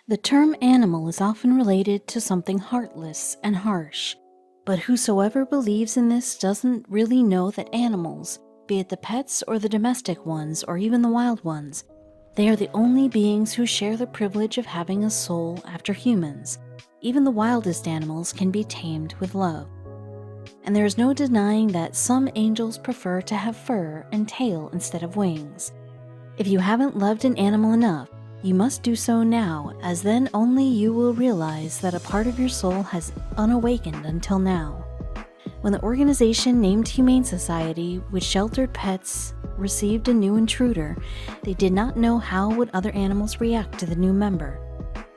The term animal is often related to something heartless and harsh, but whosoever believes in this doesn't really know that animals, be it the pets or the domestic ones or even the wild ones, they are the only beings who share the privilege of having a soul after humans. Even the wildest animals can be tamed with love. And there is no denying that some angels prefer to have fur and tail instead of wings. If you haven't loved an animal enough, you must do so now, as then only you will realize that a part of your soul has unawakened until now. When the organization named Humane Society, which sheltered pets, received a new intruder, they did not know how would other animals react to the new member.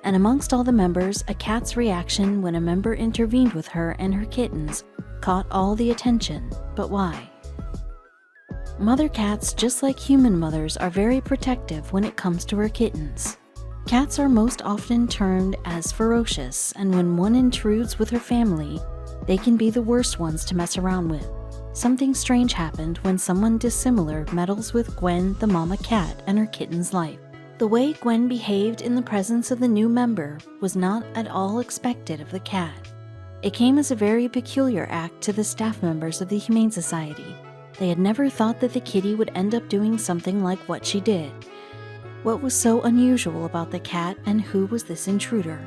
And amongst all the members, a cat's reaction when a member intervened with her and her kittens caught all the attention. But why? Mother cats, just like human mothers, are very protective when it comes to her kittens. Cats are most often termed as ferocious, and when one intrudes with her family, they can be the worst ones to mess around with. Something strange happened when someone dissimilar meddles with Gwen, the mama cat, and her kitten's life. The way Gwen behaved in the presence of the new member was not at all expected of the cat. It came as a very peculiar act to the staff members of the Humane Society. They had never thought that the kitty would end up doing something like what she did. What was so unusual about the cat, and who was this intruder?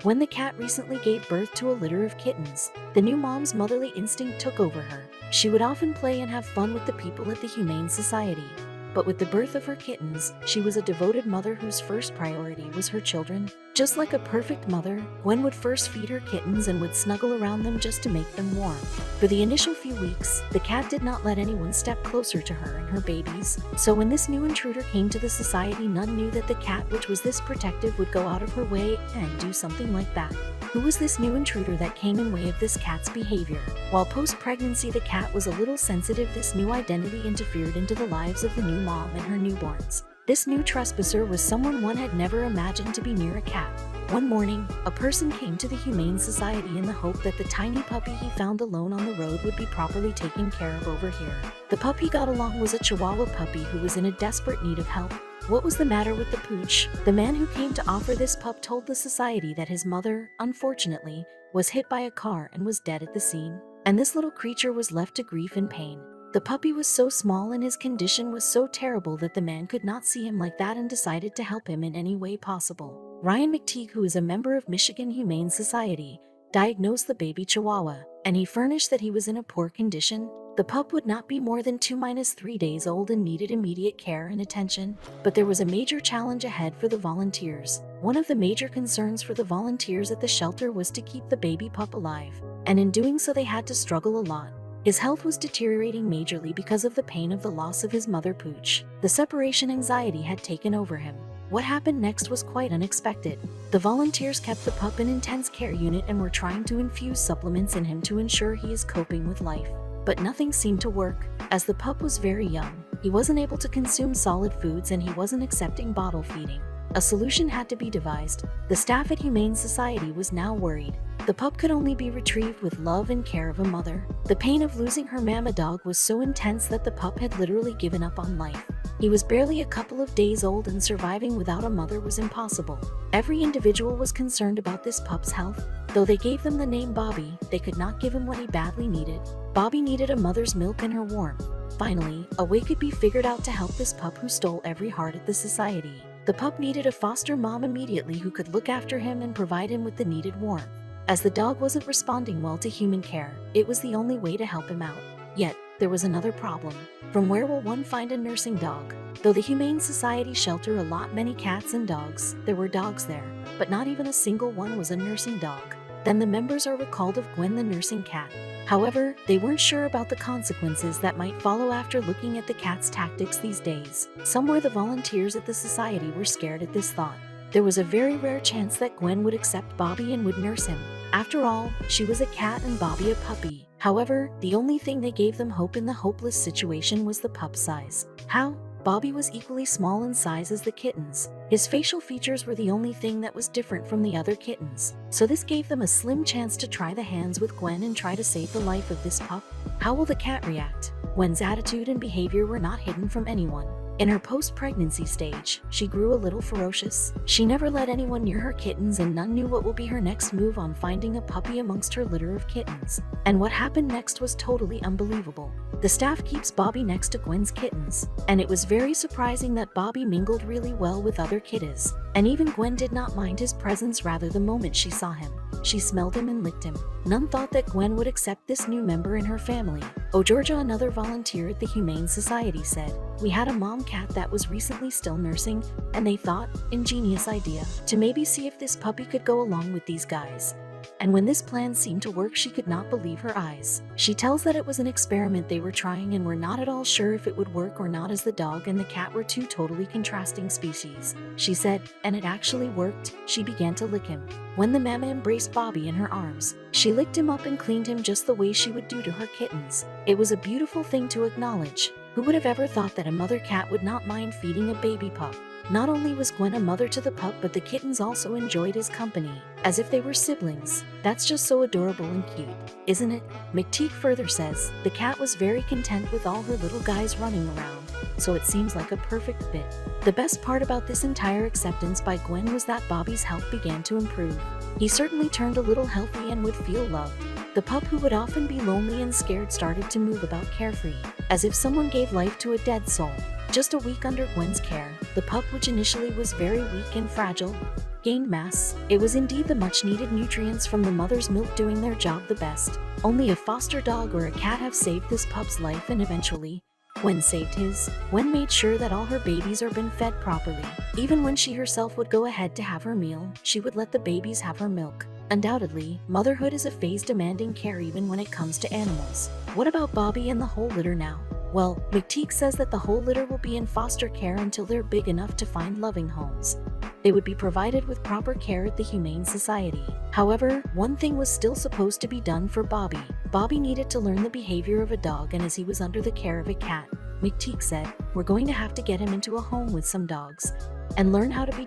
When the cat recently gave birth to a litter of kittens, the new mom's motherly instinct took over her. She would often play and have fun with the people at the Humane Society. But with the birth of her kittens, she was a devoted mother whose first priority was her children. Just like a perfect mother, Gwen would first feed her kittens and would snuggle around them just to make them warm. For the initial few weeks, the cat did not let anyone step closer to her and her babies. So when this new intruder came to the society, none knew that the cat, which was this protective, would go out of her way and do something like that. Who was this new intruder that came in way of this cat's behavior? While post-pregnancy the cat was a little sensitive, this new identity interfered into the lives of the new mom and her newborns. This new trespasser was someone one had never imagined to be near a cat. One morning, a person came to the Humane Society in the hope that the tiny puppy he found alone on the road would be properly taken care of over here. The pup he got along was a Chihuahua puppy who was in a desperate need of help. What was the matter with the pooch? The man who came to offer this pup told the society that his mother, unfortunately, was hit by a car and was dead at the scene, and this little creature was left to grief and pain. The puppy was so small and his condition was so terrible that the man could not see him like that and decided to help him in any way possible. Ryan McTeague, who is a member of Michigan Humane Society, diagnosed the baby Chihuahua, and he furnished that he was in a poor condition. The pup would not be more than 2-3 days old and needed immediate care and attention. But there was a major challenge ahead for the volunteers. One of the major concerns for the volunteers at the shelter was to keep the baby pup alive, and in doing so they had to struggle a lot. His health was deteriorating majorly because of the pain of the loss of his mother Pooch. The separation anxiety had taken over him. What happened next was quite unexpected. The volunteers kept the pup in intense care unit and were trying to infuse supplements in him to ensure he is coping with life. But nothing seemed to work, as the pup was very young. He wasn't able to consume solid foods and he wasn't accepting bottle feeding. A solution had to be devised. The staff at Humane Society was now worried. The pup could only be retrieved with love and care of a mother. The pain of losing her mama dog was so intense that the pup had literally given up on life. He was barely a couple of days old and surviving without a mother was impossible. Every individual was concerned about this pup's health. Though they gave them the name Bobby, they could not give him what he badly needed. Bobby needed a mother's milk and her warmth. Finally, a way could be figured out to help this pup who stole every heart at the society. The pup needed a foster mom immediately who could look after him and provide him with the needed warmth. As the dog wasn't responding well to human care, it was the only way to help him out. Yet, there was another problem. From where will one find a nursing dog? Though the Humane Society shelter a lot many cats and dogs, there were dogs there, but not even a single one was a nursing dog. Then the members are recalled of Gwen the nursing cat. However, they weren't sure about the consequences that might follow after looking at the cat's tactics these days. Somewhere the volunteers at the society were scared at this thought. There was a very rare chance that Gwen would accept Bobby and would nurse him. After all, she was a cat and Bobby a puppy. However, the only thing that gave them hope in the hopeless situation was the pup size. How? Bobby was equally small in size as the kittens. His facial features were the only thing that was different from the other kittens. So this gave them a slim chance to try the hands with Gwen and try to save the life of this pup. How will the cat react? Gwen's attitude and behavior were not hidden from anyone. In her post-pregnancy stage, she grew a little ferocious. She never let anyone near her kittens, and none knew what will be her next move on finding a puppy amongst her litter of kittens. And what happened next was totally unbelievable. The staff keeps Bobby next to Gwen's kittens, and it was very surprising that Bobby mingled really well with other kitties. And even Gwen did not mind his presence, rather the moment she saw him. She smelled him and licked him. None thought that Gwen would accept this new member in her family. Oh, Georgia, another volunteer at the Humane Society, said, "We had a mom cat that was recently still nursing, and they thought, ingenious idea, to maybe see if this puppy could go along with these guys. And when this plan seemed to work, she could not believe her eyes. She tells that it was an experiment they were trying and were not at all sure if it would work or not, as the dog and the cat were two totally contrasting species. She said, and it actually worked. She began to lick him. When the mama embraced Bobby in her arms, she licked him up and cleaned him just the way she would do to her kittens. It was a beautiful thing to acknowledge. Who would have ever thought that a mother cat would not mind feeding a baby pup? Not only was Gwen a mother to the pup, but the kittens also enjoyed his company, as if they were siblings. That's just so adorable and cute, isn't it?" McTeague further says, "The cat was very content with all her little guys running around, so it seems like a perfect fit." The best part about this entire acceptance by Gwen was that Bobby's health began to improve. He certainly turned a little healthy and would feel loved. The pup, who would often be lonely and scared, started to move about carefree, as if someone gave life to a dead soul. Just a week under Gwen's care, the pup, which initially was very weak and fragile, gained mass. It was indeed the much-needed nutrients from the mother's milk doing their job the best. Only a foster dog or a cat have saved this pup's life, and eventually, Gwen saved his. Gwen made sure that all her babies are been fed properly. Even when she herself would go ahead to have her meal, she would let the babies have her milk. Undoubtedly, motherhood is a phase demanding care even when it comes to animals. What about Bobby and the whole litter now? Well, McTeague says that the whole litter will be in foster care until they're big enough to find loving homes. They would be provided with proper care at the Humane Society. However, one thing was still supposed to be done for Bobby. Bobby needed to learn the behavior of a dog, and as he was under the care of a cat, McTeague said, "We're going to have to get him into a home with some dogs and learn how to be ...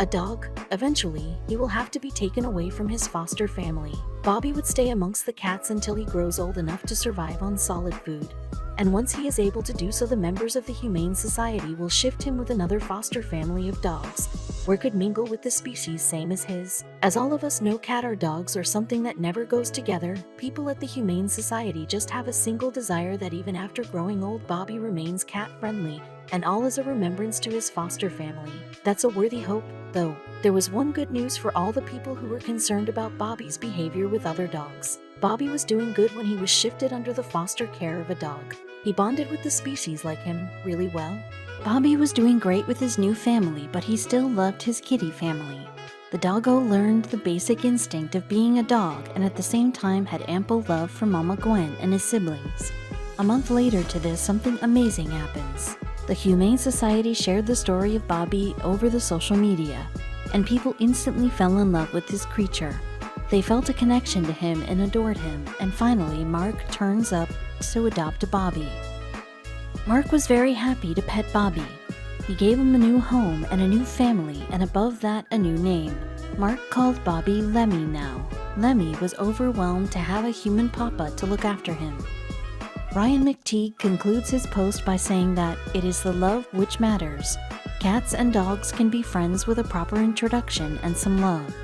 a dog. Eventually, he will have to be taken away from his foster family. Bobby would stay amongst the cats until he grows old enough to survive on solid food. And once he is able to do so, the members of the Humane Society will shift him with another foster family of dogs, where could mingle with the species same as his. As all of us know, cat or dogs are something that never goes together. People at the Humane Society just have a single desire, that even after growing old, Bobby remains cat-friendly, and all as a remembrance to his foster family. That's a worthy hope, though. There was one good news for all the people who were concerned about Bobby's behavior with other dogs. Bobby was doing good when he was shifted under the foster care of a dog. He bonded with the species like him really well. Bobby was doing great with his new family, but he still loved his kitty family. The doggo learned the basic instinct of being a dog, and at the same time had ample love for Mama Gwen and his siblings. A month later to this, something amazing happens. The Humane Society shared the story of Bobby over the social media, and people instantly fell in love with this creature. They felt a connection to him and adored him, and finally Mark turns up to adopt Bobby. Mark was very happy to pet Bobby. He gave him a new home and a new family, and above that, a new name. Mark called Bobby Lemmy now. Lemmy was overwhelmed to have a human papa to look after him. Ryan McTeague concludes his post by saying that it is the love which matters. Cats and dogs can be friends with a proper introduction and some love.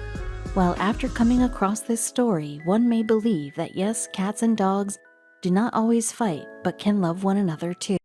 Well, after coming across this story, one may believe that yes, cats and dogs do not always fight, but can love one another too.